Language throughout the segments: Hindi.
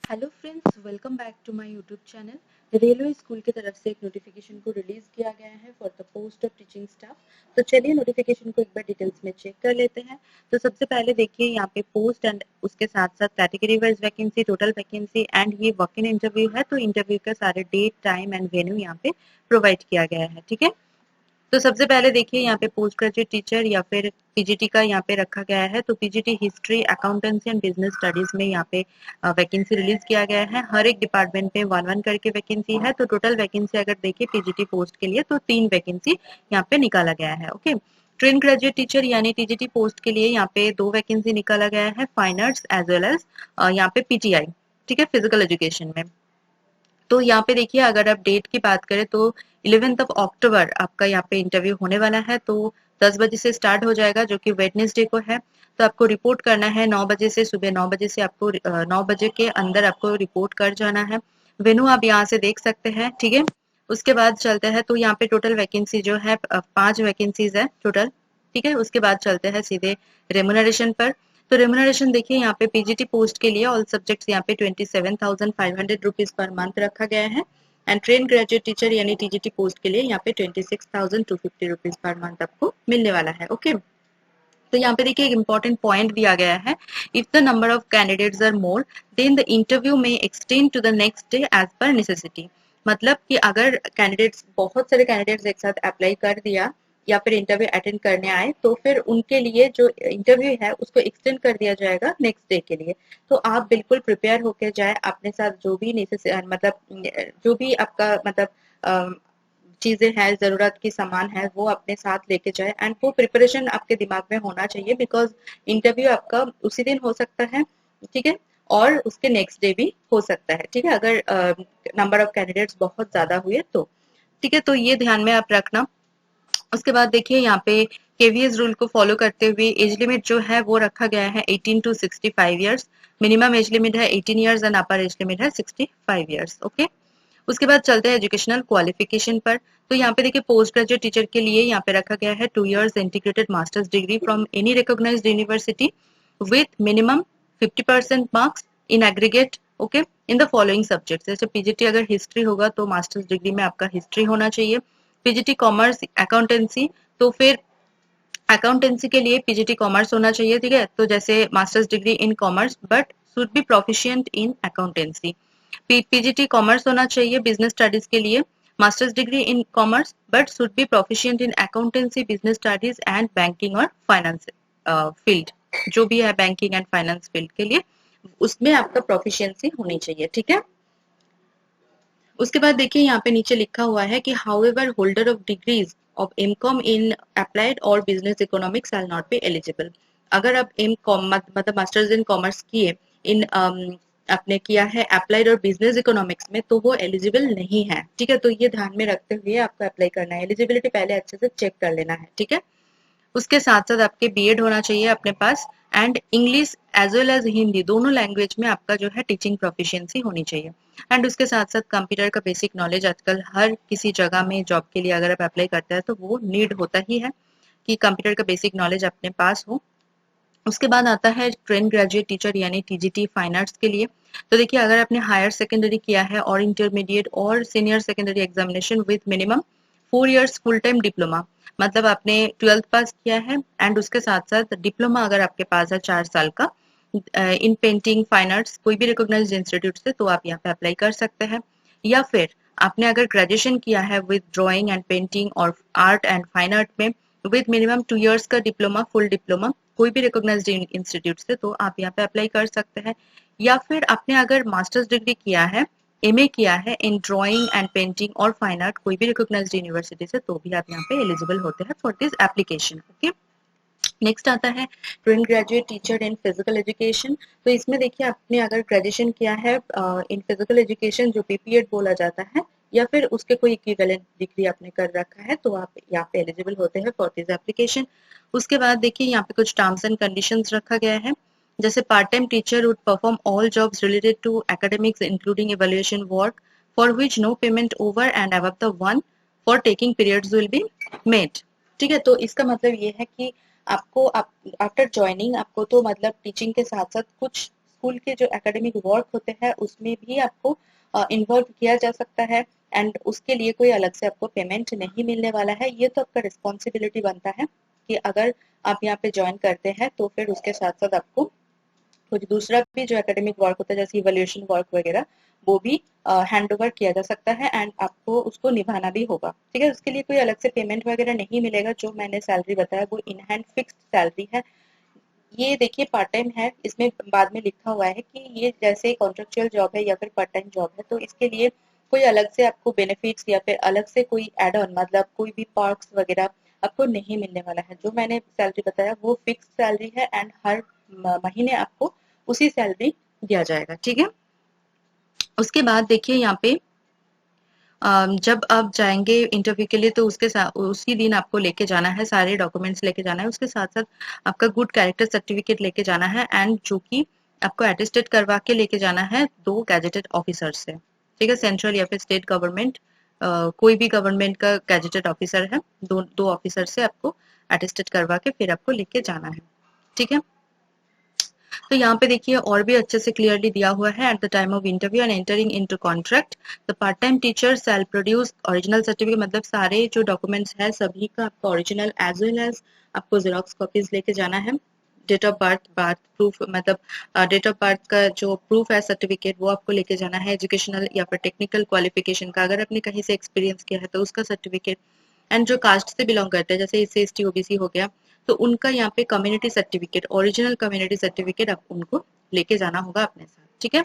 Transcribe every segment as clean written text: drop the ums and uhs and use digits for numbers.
Hello friends, welcome back to my YouTube channel. Railway school की तरफ से एक नोटिफिकेशन को रिलीज किया गया है for the post of teaching staff. तो चलिए नोटिफिकेशन को एक बार डिटेल्स में चेक कर लेते हैं। तो सबसे पहले देखिए यहाँ पे पोस्ट एंड उसके साथ साथ category wise vacancy, total vacancy and ये वॉक इन इंटरव्यू है। तो इंटरव्यू का सारे डेट, टाइम एंड वेन्यू यहाँ पे प्रोवाइड किया गया है। ठीक है, तो सबसे पहले देखिए यहाँ पे पोस्ट ग्रेजुएट टीचर या फिर पीजीटी का यहाँ पे रखा गया है। तो PGT history, accountancy and business studies में यहाँ पे वैकेंसी रिलीज किया गया है। हर एक डिपार्टमेंट में वन वन करके वैकेंसी है। तो टोटल वैकेंसी अगर देखिए पीजीटी पोस्ट के लिए तो 3 वैकेंसी यहाँ पे निकाला गया है। ओके, ट्रेन ग्रेजुएट टीचर यानी टीजीटी पोस्ट के लिए यहाँ पे 2 वैकेंसी निकाला गया है, fine arts as well as यहाँ पे पीटीआई, ठीक है, फिजिकल एजुकेशन में। तो यहाँ पे देखिए अगर आप डेट की बात करें तो 11th ऑफ अक्टूबर आपका यहाँ पे इंटरव्यू होने वाला है। तो 10 बजे से स्टार्ट हो जाएगा जो कि वेडनेसडे को है। तो आपको रिपोर्ट करना है 9 बजे से, सुबह 9 बजे से आपको 9 बजे के अंदर आपको रिपोर्ट कर जाना है। वेन्यू आप यहाँ से देख सकते हैं। ठीक है, उसके बाद चलते हैं तो यहाँ पे टोटल वैकेंसी जो है 5 वैकेंसीज है टोटल। ठीक है, उसके बाद चलते हैं सीधे रेमुनरेशन पर। तो रेमुनरेशन देखिए यहाँ पे पीजीटी पोस्ट के लिए ऑल सब्जेक्ट्स यहाँ पे 27,500 रुपीज पर मंथ रखा गया है। एंड ट्रेन ग्रेजुएट टीचर यानी टीजीटी पोस्ट के लिए यहाँ पे 26,250 रुपीज पर मंथ आपको मिलने वाला है। ओके, तो यहाँ पे देखिए एक इंपॉर्टेंट पॉइंट दिया गया है, if the number of candidates are more than the interview में extend to the next day as per necessity. मतलब कि अगर कैंडिडेट्स, बहुत सारे कैंडिडेट्स एक साथ अप्लाई कर दिया या फिर इंटरव्यू अटेंड करने आए तो फिर उनके लिए जो इंटरव्यू है उसको एक्सटेंड कर दिया जाएगा नेक्स्ट डे के लिए। तो आप बिल्कुल प्रिपेयर होकर जाए, अपने साथ जो भी मतलब जो भी आपका मतलब चीजें हैं, जरूरत की सामान है वो अपने साथ लेके जाए। एंड वो प्रिपरेशन आपके दिमाग में होना चाहिए बिकॉज इंटरव्यू आपका उसी दिन हो सकता है। ठीक है, और उसके नेक्स्ट डे भी हो सकता है। ठीक है, अगर नंबर ऑफ कैंडिडेट्स बहुत ज्यादा हुए तो। ठीक है, तो ये ध्यान में आप रखना। उसके बाद देखिए यहाँ पे केवीएस रूल को फॉलो करते हुए एज लिमिट जो है वो रखा गया है 18 to 65 years. Minimum age limit है 18 years and upper age limit है 65 ईयर्स। ओके, उसके बाद चलते हैं एजुकेशनल क्वालिफिकेशन पर। तो यहाँ पे देखिए पोस्ट ग्रेजुएट टीचर के लिए यहाँ पे रखा गया है 2 years integrated masters degree from any recognised university with minimum 50% marks in aggregate. Okay, in the following subjects. जैसे पीजीटी अगर हिस्ट्री होगा तो मास्टर्स डिग्री में आपका हिस्ट्री होना चाहिए। पीजीटी कॉमर्स अकाउंटेंसी, तो फिर अकाउंटेंसी के लिए पीजीटी कॉमर्स होना चाहिए। ठीक है, तो जैसे masters degree in commerce but should be proficient in accountancy. PGT commerce होना चाहिए बिजनेस स्टडीज के लिए, masters degree in commerce but should be proficient in accountancy, business studies and banking और फाइनेंस फील्ड, जो भी है बैंकिंग एंड फाइनेंस फील्ड के लिए उसमें आपका प्रोफिशिएंसी होनी चाहिए। ठीक है, उसके बाद देखिए यहाँ पे नीचे लिखा हुआ है कि however holder of degrees of MCom in applied और business economics are not be eligible. अगर आप एमकॉम मतलब मास्टर्स इन कॉमर्स किए इन आपने किया है अप्लाइड और बिजनेस इकोनॉमिक्स में तो वो एलिजिबल नहीं है। ठीक है, तो ये ध्यान में रखते हुए आपको अप्लाई करना है। एलिजिबिलिटी पहले अच्छे से चेक कर लेना है। ठीक है, उसके साथ साथ आपके बीएड होना चाहिए अपने पास and English as well as Hindi दोनों लैंग्वेज में आपका जो है टीचिंग प्रोफिशिएंसी होनी चाहिए। एंड उसके साथ साथ कंप्यूटर का बेसिक नॉलेज आजकल हर किसी जगह में जॉब के लिए अगर आप अप्लाई करते हैं तो वो नीड होता ही है कि कंप्यूटर का बेसिक नॉलेज अपने पास हो। उसके बाद आता है ट्रेन ग्रेजुएट टीचर यानी टीजीटी फाइन आर्ट्स के लिए। तो देखिए अगर आपने हायर सेकेंडरी किया है और इंटरमीडिएट और senior secondary examination with minimum 4 years full time diploma, मतलब आपने 12th पास किया है एंड उसके साथ साथ डिप्लोमा अगर आपके पास है 4 साल का इन पेंटिंग फाइन आर्ट्स कोई भी रिकॉग्नाइज्ड इंस्टीट्यूट से, तो आप यहाँ पे अप्लाई कर सकते हैं। या फिर आपने अगर ग्रेजुएशन किया है विद ड्राइंग एंड पेंटिंग और आर्ट एंड फाइन आर्ट में विद मिनिमम 2 इयर्स का डिप्लोमा, फुल डिप्लोमा कोई भी रिकॉग्नाइज्ड इंस्टीट्यूट से, तो आप यहाँ पे अप्लाई कर सकते हैं। या फिर आपने अगर मास्टर्स डिग्री किया है, एमए किया है इन ड्राइंग एंड पेंटिंग और फाइन आर्ट कोई भी रिकॉग्नाइज्ड यूनिवर्सिटी से, तो भी आप यहाँ पे एलिजिबल होते हैं for this application. Okay, next आता है train graduate teacher in physical education. तो इसमें देखिए आपने अगर ग्रेजुएशन किया है इन फिजिकल एजुकेशन जो पीपीएड बोला जाता है या फिर उसके कोई इक्विवेलेंट डिग्री आपने कर रखा है तो आप यहाँ पे एलिजिबल होते हैं फॉर दिस एप्लीकेशन। उसके बाद देखिए यहाँ पे कुछ टर्म्स एंड कंडीशंस रखा गया है। जैसे part time teacher would perform all jobs related to academics including evaluation work for which no payment over and above the one for taking periods will be made. ठीक है, तो इसका मतलब ये है कि आपको आफ्टर ज्वाइनिंग आपको तो मतलब टीचिंग के साथ साथ कुछ स्कूल के जो एकेडमिक वर्क होते हैं उसमें भी आपको इन्वॉल्व किया जा सकता है, एंड उसके लिए कोई अलग से आपको पेमेंट नहीं मिलने वाला है। ये तो आपका रिस्पॉन्सिबिलिटी बनता है कि अगर आप यहाँ पे ज्वाइन करते हैं तो फिर उसके साथ साथ आपको कुछ दूसरा भी जो एकेडमिक वर्क होता है जैसे इवैल्यूएशन वर्क वगैरह वो भी हैंड ओवर किया जा सकता है, एंड आपको उसको निभाना भी होगा। ठीक है, उसके लिए कोई अलग से पेमेंट वगैरह नहीं मिलेगा। जो मैंने सैलरी बताया वो इन हैंड फिक्स्ड सैलरी है। ये देखिए पार्ट टाइम है, इसमें बाद में लिखा हुआ है कि ये जैसे कॉन्ट्रेक्चुअल जॉब है या फिर पार्ट टाइम जॉब है, तो इसके लिए कोई अलग से आपको बेनिफिट्स या फिर अलग से कोई एड ऑन मतलब कोई भी पर्क्स वगैरह आपको नहीं मिलने वाला है। जो मैंने सैलरी बताया वो फिक्स सैलरी है, एंड हर महीने आपको उसी सैलरी दिया जाएगा। ठीक है, उसके बाद देखिए यहाँ पे जब आप जाएंगे इंटरव्यू के लिए तो उसके साथ उसी दिन आपको लेके जाना है, सारे डॉक्यूमेंट्स लेके जाना है। उसके साथ साथ आपका गुड कैरेक्टर सर्टिफिकेट लेके जाना है, एंड जो कि आपको अटेस्टेड करवा के लेके जाना है 2 गैजेटेड ऑफिसर से। ठीक है, सेंट्रल या फिर स्टेट गवर्नमेंट कोई भी गवर्नमेंट का गैजेटेड ऑफिसर है, दो ऑफिसर से आपको अटेस्टेड करवा के फिर आपको लेके जाना है। ठीक है, तो यहाँ पे देखिए और भी अच्छे से क्लियरली दिया हुआ है। At the time of interview and entering into contract the part time teacher shall produce original certificate, मतलब सारे जो डॉक्यूमेंट्स है सभी का आपका ओरिजिनल एज वेल एज आपको जेरोक्स कॉपीज लेके जाना है। डेट ऑफ बर्थ प्रूफ, मतलब डेट ऑफ बर्थ का जो प्रूफ है सर्टिफिकेट वो आपको लेके जाना है। एजुकेशनल या फिर टेक्निकल क्वालिफिकेशन का अगर आपने कहीं से एक्सपीरियंस किया है तो उसका सर्टिफिकेट, एंड जो कास्ट से बिलोंग करते हैं जैसे एससी एसटी ओबीसी हो गया तो उनका यहाँ पे community certificate, original community certificate आप उनको लेके जाना होगा अपने साथ। ठीक है,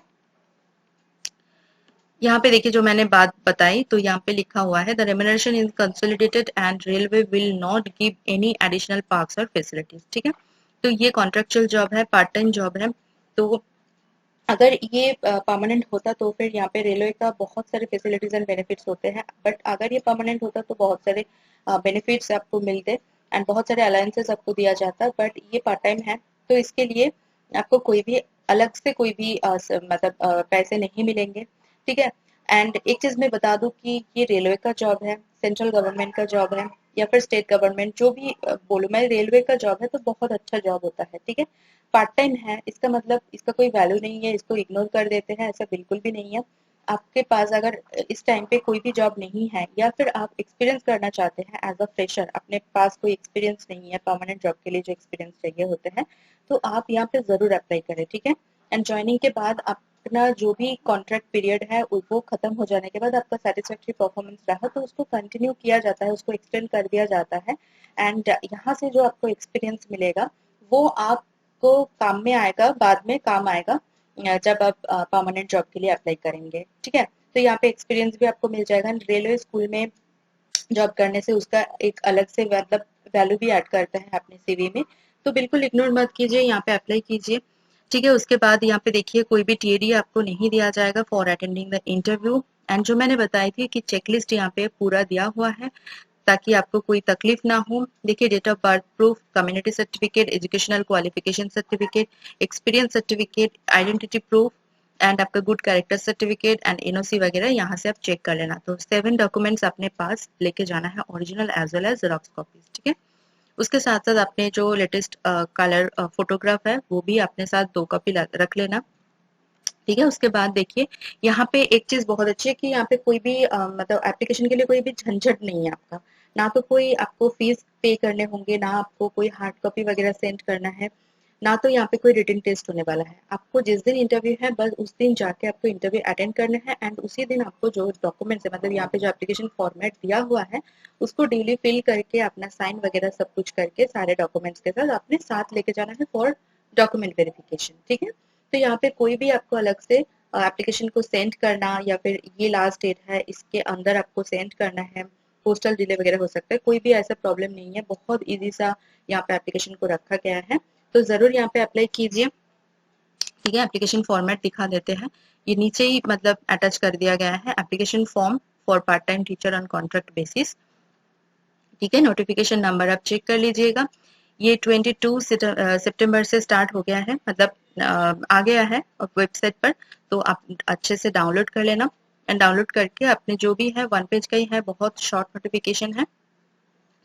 यहाँ पे देखिए जो मैंने बात बताई तो यहाँ पे लिखा हुआ है the remuneration is consolidated and railway will not give any additional parks और फैसिलिटीज। ठीक है, तो ये कॉन्ट्रेक्चुअल जॉब है, पार्ट टाइम जॉब है। तो अगर ये परमानेंट होता तो फिर यहाँ पे रेलवे का बहुत सारे फैसिलिटीज एंड बेनिफिट्स होते हैं, बट अगर ये परमानेंट होता तो बहुत सारे बेनिफिट्स आपको मिलते एंड बहुत सारे अलायंसेस आपको दिया जाता। बट ये पार्ट टाइम है तो इसके लिए आपको कोई भी अलग से कोई भी मतलब पैसे नहीं मिलेंगे। ठीक है, एंड एक चीज मैं बता दूं कि ये रेलवे का जॉब है, सेंट्रल गवर्नमेंट का जॉब है या फिर स्टेट गवर्नमेंट जो भी बोलो, मैं रेलवे का जॉब है तो बहुत अच्छा जॉब होता है। ठीक है, पार्ट टाइम है इसका मतलब इसका कोई वैल्यू नहीं है, इसको इग्नोर कर देते हैं, ऐसा बिल्कुल भी नहीं है। आपके पास अगर इस टाइम पे कोई भी जॉब नहीं है या फिर आप एक्सपीरियंस करना चाहते हैं एज अ फ्रेशर, अपने पास कोई एक्सपीरियंस नहीं है, परमानेंट जॉब के लिए जो एक्सपीरियंस चाहिए होते हैं, तो आप यहाँ पे जरूर अप्लाई करें। ठीक है, एंड ज्वाइनिंग के बाद अपना जो भी कॉन्ट्रैक्ट पीरियड है वो खत्म हो जाने के बाद आपका सेटिस्फैक्टरी परफॉर्मेंस रहा तो उसको कंटिन्यू किया जाता है, उसको एक्सटेंड कर दिया जाता है। एंड यहाँ से जो आपको एक्सपीरियंस मिलेगा वो आप को काम में आएगा, बाद में काम आएगा जब आप परमानेंट जॉब के लिए अप्लाई करेंगे। ठीक है, तो यहाँ पे एक्सपीरियंस भी आपको मिल जाएगा। रेलवे स्कूल में जॉब करने से उसका एक अलग से मतलब वैल्यू भी ऐड करता है अपने सीवी में, तो बिल्कुल इग्नोर मत कीजिए, यहाँ पे अप्लाई कीजिए। ठीक है, उसके बाद यहाँ पे देखिए कोई भी टीएडी आपको नहीं दिया जाएगा for attending the interview. And जो मैंने बताई थी कि चेकलिस्ट यहाँ पे पूरा दिया हुआ है ताकि आपको कोई तकलीफ ना हो। देखिए date of birth proof, community certificate, educational qualification certificate, experience certificate, identity proof and आपका good character certificate and NOC वगैरह यहाँ से आप चेक कर लेना। तो 7 डॉक्यूमेंट्स अपने पास लेके जाना है, original as well as xerox copies. ठीक है, उसके साथ साथ अपने जो लेटेस्ट कलर फोटोग्राफ है वो भी अपने साथ 2 कॉपी रख लेना। ठीक है, उसके बाद देखिए यहाँ पे एक चीज बहुत अच्छी है कि यहाँ पे कोई भी मतलब एप्लीकेशन के लिए कोई भी झंझट नहीं है आपका, ना तो कोई आपको फीस पे करने होंगे, ना आपको कोई हार्ड कॉपी वगैरह सेंड करना है, ना तो यहाँ पे कोई रिटन टेस्ट होने वाला है। आपको जिस दिन इंटरव्यू है बस उस दिन जाके आपको इंटरव्यू अटेंड करना है, एंड उसी दिन आपको जो डॉक्यूमेंट्स है मतलब यहाँ पे जो एप्लीकेशन फॉर्मेट दिया हुआ है उसको डेली फिल करके अपना साइन वगैरह सब कुछ करके सारे डॉक्यूमेंट्स के साथ अपने साथ लेके जाना है फॉर डॉक्यूमेंट वेरिफिकेशन। ठीक है, तो यहाँ पे कोई भी आपको अलग से एप्लीकेशन को सेंड करना या फिर ये लास्ट डेट है इसके अंदर आपको सेंड करना है, पोस्टल डिले वगैरह हो सकता है, कोई भी ऐसा प्रॉब्लम नहीं है, बहुत इजी सा यहाँ पे एप्लीकेशन को रखा गया है। तो जरूर यहाँ पे अप्लाई कीजिए। ठीक है, एप्लीकेशन फॉर्मेट दिखा देते हैं, ये नीचे ही मतलब अटैच कर दिया गया है, application form for part time teacher on contract basis. ठीक है, नोटिफिकेशन नंबर आप चेक कर लीजिएगा, ये 22 सितंबर से स्टार्ट हो गया है, मतलब आ गया है वेबसाइट पर, तो आप अच्छे से डाउनलोड कर लेना। एंड डाउनलोड करके अपने जो भी है 1 पेज का ही है, बहुत शॉर्ट नोटिफिकेशन है,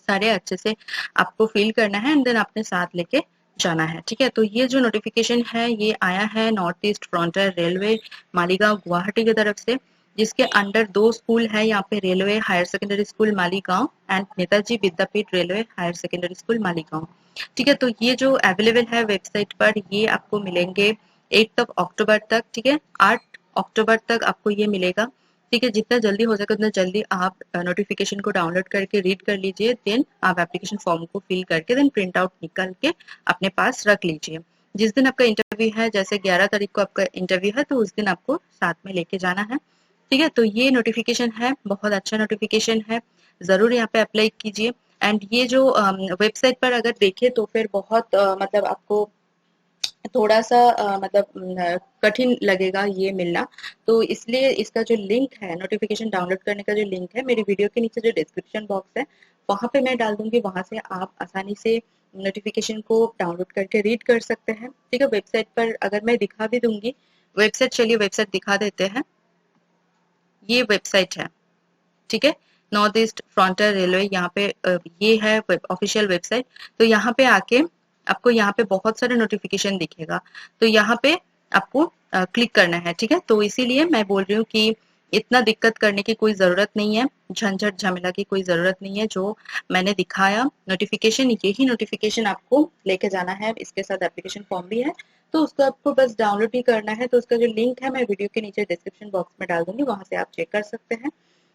सारे अच्छे से आपको फिल करना है एंड देन अपने साथ लेके जाना है। ठीक है, तो ये जो नोटिफिकेशन है ये आया है north east frontier railway Maligaon Guwahati की तरफ से, जिसके अंडर 2 स्कूल है यहाँ पे, railway higher secondary school Maligaon and Netaji Vidyapith railway higher secondary school Maligaon. ठीक है, तो ये जो अवेलेबल है वेबसाइट पर, ये आपको मिलेंगे 8 अक्टूबर तक। ठीक है, 8 अक्टूबर तक आपको ये मिलेगा। ठीक है, जितना जल्दी हो सके उतना जल्दी आप नोटिफिकेशन को डाउनलोड करके रीड कर लीजिए, देन आप एप्लीकेशन फॉर्म को फिल करके देन प्रिंट आउट निकाल के अपने पास रख लीजिए। जिस दिन आपका इंटरव्यू है, जैसे 11 तारीख को आपका इंटरव्यू है, तो उस दिन आपको साथ में लेके जाना है। ठीक है, तो ये नोटिफिकेशन है, बहुत अच्छा नोटिफिकेशन है, जरूर यहाँ पे अप्लाई कीजिए। एंड ये जो वेबसाइट पर अगर देखें तो फिर बहुत मतलब आपको थोड़ा सा कठिन लगेगा ये मिलना, तो इसलिए इसका जो लिंक है, नोटिफिकेशन डाउनलोड करने का जो लिंक है, मेरी वीडियो के नीचे जो डिस्क्रिप्शन बॉक्स है वहां पे मैं डाल दूंगी, वहां से आप आसानी से नोटिफिकेशन को डाउनलोड करके रीड कर सकते हैं। ठीक है, वेबसाइट पर अगर मैं दिखा भी दूंगी वेबसाइट, चलिए वेबसाइट दिखा देते हैं। ये वेबसाइट है, ठीक है, नॉर्थ ईस्ट फ्रंटियर रेलवे, यहाँ पे ये है ऑफिशियल वेबसाइट। तो यहाँ पे आके आपको यहाँ पे बहुत सारे नोटिफिकेशन दिखेगा, तो यहाँ पे आपको क्लिक करना है। ठीक है, तो इसीलिए मैं बोल रही हूँ कि इतना दिक्कत करने की कोई जरूरत नहीं है, झंझट झमेला की कोई जरूरत नहीं है। जो मैंने दिखाया नोटिफिकेशन, यही नोटिफिकेशन आपको लेके जाना है, इसके साथ एप्लीकेशन फॉर्म भी है, तो उसको आपको बस डाउनलोड भी करना है। तो उसका जो लिंक है मैं वीडियो के नीचे डिस्क्रिप्शन बॉक्स में डाल दूंगी, वहां से आप चेक कर सकते हैं।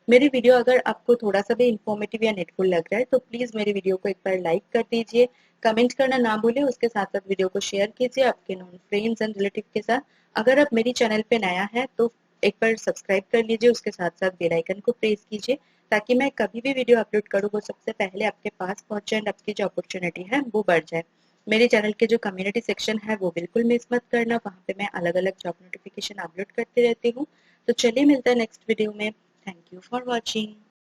मेरी वीडियो अगर आपको थोड़ा सा भी इन्फॉर्मेटिव या नेटफुल लग रहा है तो प्लीज मेरी वीडियो को एक बार लाइक कर दीजिए, कमेंट करना ना भूलिए, उसके साथ साथ वीडियो को शेयर कीजिए आपके नॉन फ्रेंड्स एंड रिलेटिव के साथ। अगर आप मेरी चैनल पे नया है तो एक बार सब्सक्राइब कर लीजिए, उसके साथ साथ बेल आइकन को प्रेस कीजिए, ताकि मैं कभी भी वीडियो अपलोड करूँ वो सबसे पहले आपके पास पहुंचे एंड आपकी जो अपॉर्चुनिटी है वो बढ़ जाए। मेरे चैनल के जो कम्युनिटी सेक्शन है वो बिल्कुल मिस मत करना, वहाँ पे मैं अलग अलग जॉब नोटिफिकेशन अपलोड करती रहती हूँ। तो चलिए मिलता है नेक्स्ट वीडियो में। Thank you for watching.